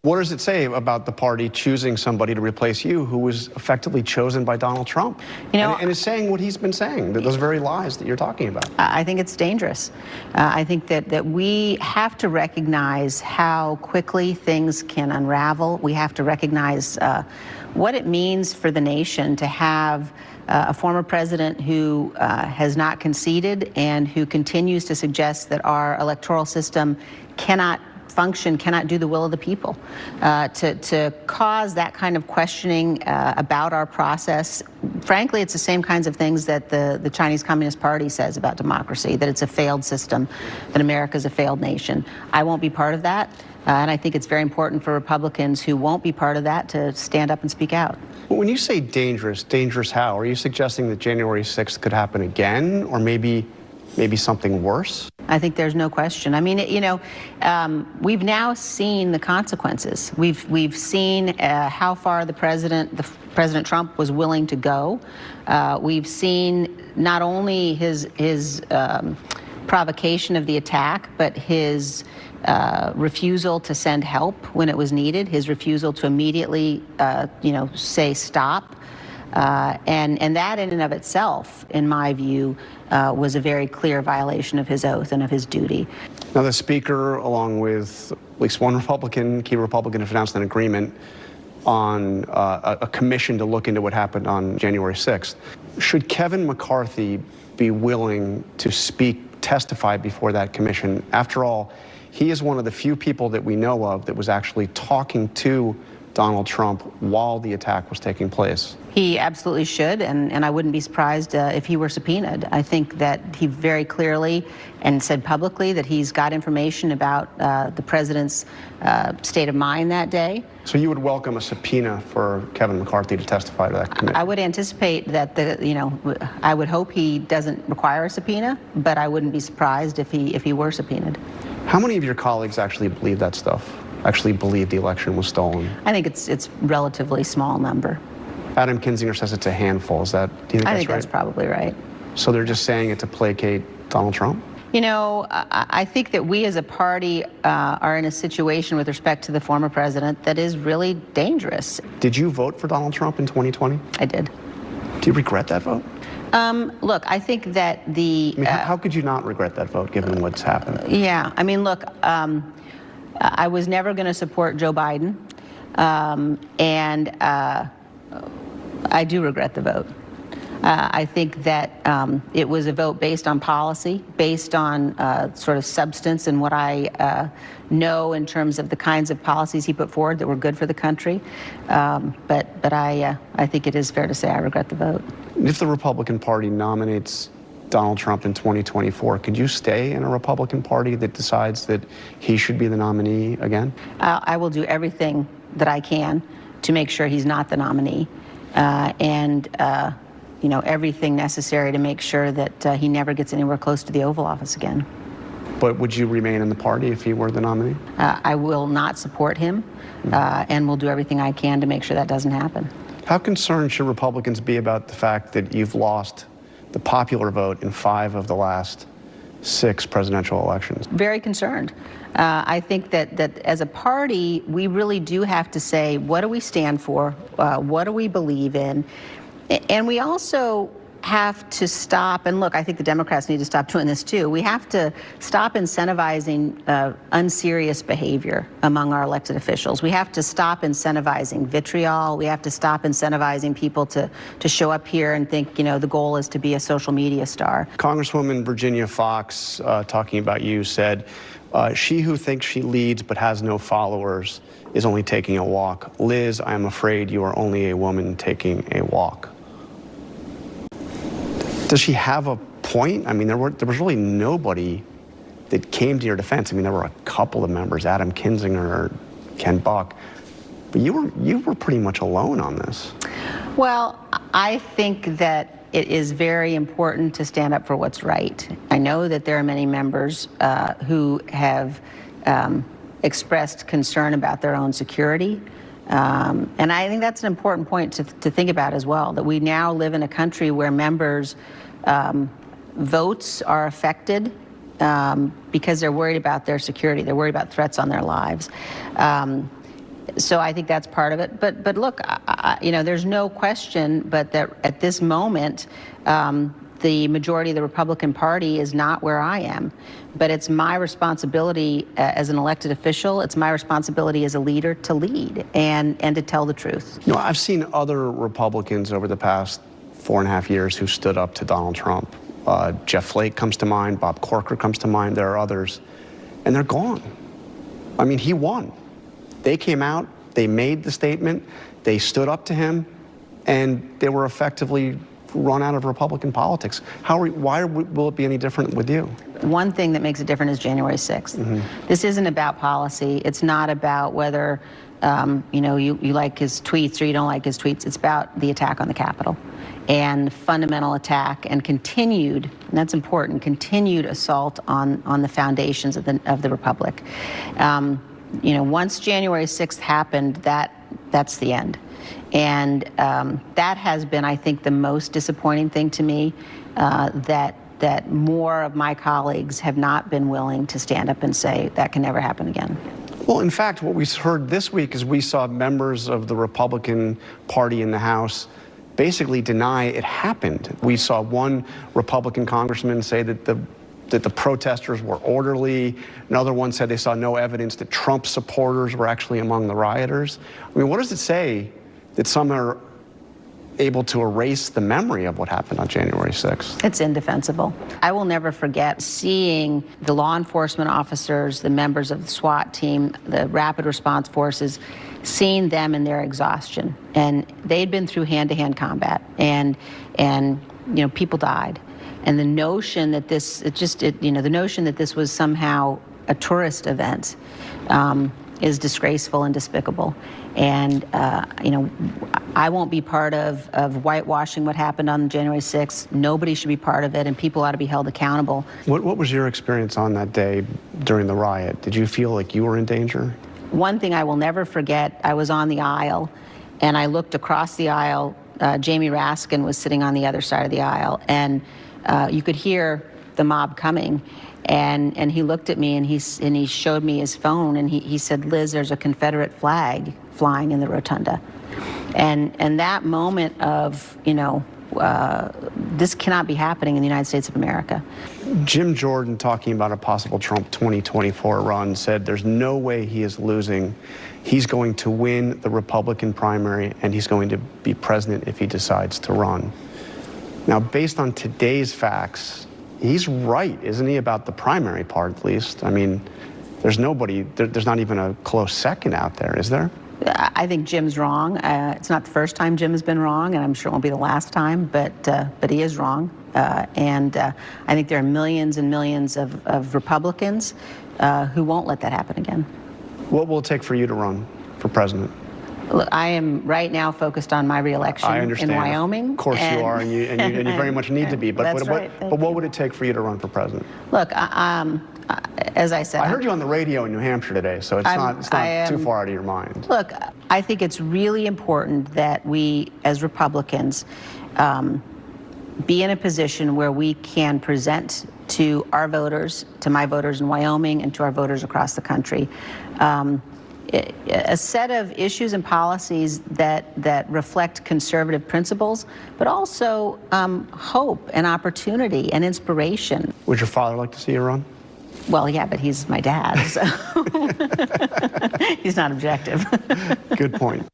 What does it say about the party choosing somebody to replace you who was effectively chosen by Donald Trump? And is saying what he's been saying, those very lies that you're talking about. I think it's dangerous. I think that we have to recognize how quickly things can unravel. We have to recognize what it means for the nation to have a former president who has not conceded and who continues to suggest that our electoral system cannot function, cannot do the will of the people. To cause that kind of questioning about our process, frankly, it's the same kinds of things that the Chinese Communist Party says about democracy, that it's a failed system, that America's a failed nation. I won't be part of that, and I think it's very important for Republicans who won't be part of that to stand up and speak out. When you say dangerous, dangerous how? Are you suggesting that January 6th could happen again, or maybe something worse? I think there's no question. I mean, we've now seen the consequences. We've seen how far President Trump was willing to go. We've seen not only his provocation of the attack, but his refusal to send help when it was needed, his refusal to immediately, say stop. And that in and of itself, in my view, was a very clear violation of his oath and of his duty. Now, the Speaker, along with at least one key Republican, have announced an agreement on a commission to look into what happened on January 6th. Should Kevin McCarthy be willing to testify before that commission? After all, he is one of the few people that we know of that was actually talking to Donald Trump while the attack was taking place. He absolutely should, and I wouldn't be surprised if he were subpoenaed. I think that he very clearly and said publicly that he's got information about the president's state of mind that day. So you would welcome a subpoena for Kevin McCarthy to testify to that committee? I would anticipate that I would hope he doesn't require a subpoena, but I wouldn't be surprised if he were subpoenaed. How many of your colleagues actually believe that stuff? Actually believe the election was stolen? I think it's relatively small number. Adam Kinzinger says it's a handful. Do you think that's right? I think that's probably right. So they're just saying it to placate Donald Trump? I think that we as a party are in a situation with respect to the former president that is really dangerous. Did you vote for Donald Trump in 2020? I did. Do you regret that vote? Look, I think that how could you not regret that vote given what's happened? Yeah, I mean, look, I was never going to support Joe Biden, and I do regret the vote. I think that it was a vote based on policy, based on sort of substance and what I know in terms of the kinds of policies he put forward that were good for the country. But I think it is fair to say I regret the vote. If the Republican Party nominates Donald Trump in 2024, could you stay in a Republican Party that decides that he should be the nominee again? I will do everything that I can to make sure he's not the nominee, and everything necessary to make sure that he never gets anywhere close to the Oval Office again. But would you remain in the party if he were the nominee? I will not support him, and will do everything I can to make sure that doesn't happen. How concerned should Republicans be about the fact that you've lost the popular vote in 5 of the last 6 presidential elections? Very concerned. I think that as a party, we really do have to say, what do we stand for? What do we believe in? And we also have to stop, and look, I think the Democrats need to stop doing this too. We have to stop incentivizing unserious behavior among our elected officials. We have to stop incentivizing vitriol. We have to stop incentivizing people to show up here and think, the goal is to be a social media star. Congresswoman Virginia Fox, talking about you, said, she who thinks she leads but has no followers is only taking a walk. Liz, I am afraid you are only a woman taking a walk. Does she have a point? I mean, there was really nobody that came to your defense. I mean, there were a couple of members, Adam Kinzinger, Ken Buck, but you were pretty much alone on this. Well, I think that it is very important to stand up for what's right. I know that there are many members who have expressed concern about their own security. And I think that's an important point to think about as well, that we now live in a country where members' votes are affected because they're worried about their security. They're worried about threats on their lives. So I think that's part of it. But look, there's no question but that at this moment, the majority of the Republican Party is not where I am. But it's my responsibility as an elected official, it's my responsibility as a leader to lead and to tell the truth. I've seen other Republicans over the past 4.5 years who stood up to Donald Trump. Jeff Flake comes to mind, Bob Corker comes to mind, there are others, and they're gone. I mean, he won. They came out, they made the statement, they stood up to him, and they were effectively run out of Republican politics. Why will it be any different with you? One thing that makes it different is January 6th. This isn't about policy. It's not about whether you like his tweets or you don't like his tweets. It's about the attack on the Capitol and fundamental attack and continued, and that's important, continued assault on the foundations of the Republic. Once January 6th happened, that's the end. And that has been, I think, the most disappointing thing to me, that more of my colleagues have not been willing to stand up and say that can never happen again. Well, in fact, what we heard this week is we saw members of the Republican Party in the House basically deny it happened. We saw one Republican congressman say that the protesters were orderly. Another one said they saw no evidence that Trump supporters were actually among the rioters. I mean, what does it say that some are able to erase the memory of what happened on January 6th? It's indefensible. I will never forget seeing the law enforcement officers, the members of the SWAT team, the rapid response forces, seeing them in their exhaustion. And they'd been through hand-to-hand combat, and people died. And the notion that the notion that this was somehow a tourist event is disgraceful and despicable. And I won't be part of whitewashing what happened on January 6th. Nobody should be part of it, and people ought to be held accountable. What was your experience on that day during the riot? Did you feel like you were in danger? One thing I will never forget, I was on the aisle, and I looked across the aisle. Jamie Raskin was sitting on the other side of the aisle, and you could hear the mob coming. And he looked at me and he showed me his phone, and he said, "Liz, there's a Confederate flag flying in the rotunda." And that moment of, this cannot be happening in the United States of America. Jim Jordan, talking about a possible Trump 2024 run, said there's no way he is losing. He's going to win the Republican primary, and he's going to be president if he decides to run. Now, based on today's facts, he's right, isn't he, about the primary part, at least? I mean, there's not even a close second out there, is there? I think Jim's wrong. It's not the first time Jim has been wrong, and I'm sure it won't be the last time, but he is wrong. And I think there are millions and millions of Republicans who won't let that happen again. What will it take for you to run for president? Look, I am right now focused on my reelection in Wyoming. Of course you are, and you very much need to be. But what would it take for you to run for president? Look, as I said, I heard you on the radio in New Hampshire today, so it's not too far out of your mind. Look, I think it's really important that we, as Republicans, be in a position where we can present to our voters, to my voters in Wyoming, and to our voters across the country, a set of issues and policies that reflect conservative principles, but also hope and opportunity and inspiration. Would your father like to see you run? Well, yeah, but he's my dad, so he's not objective. Good point.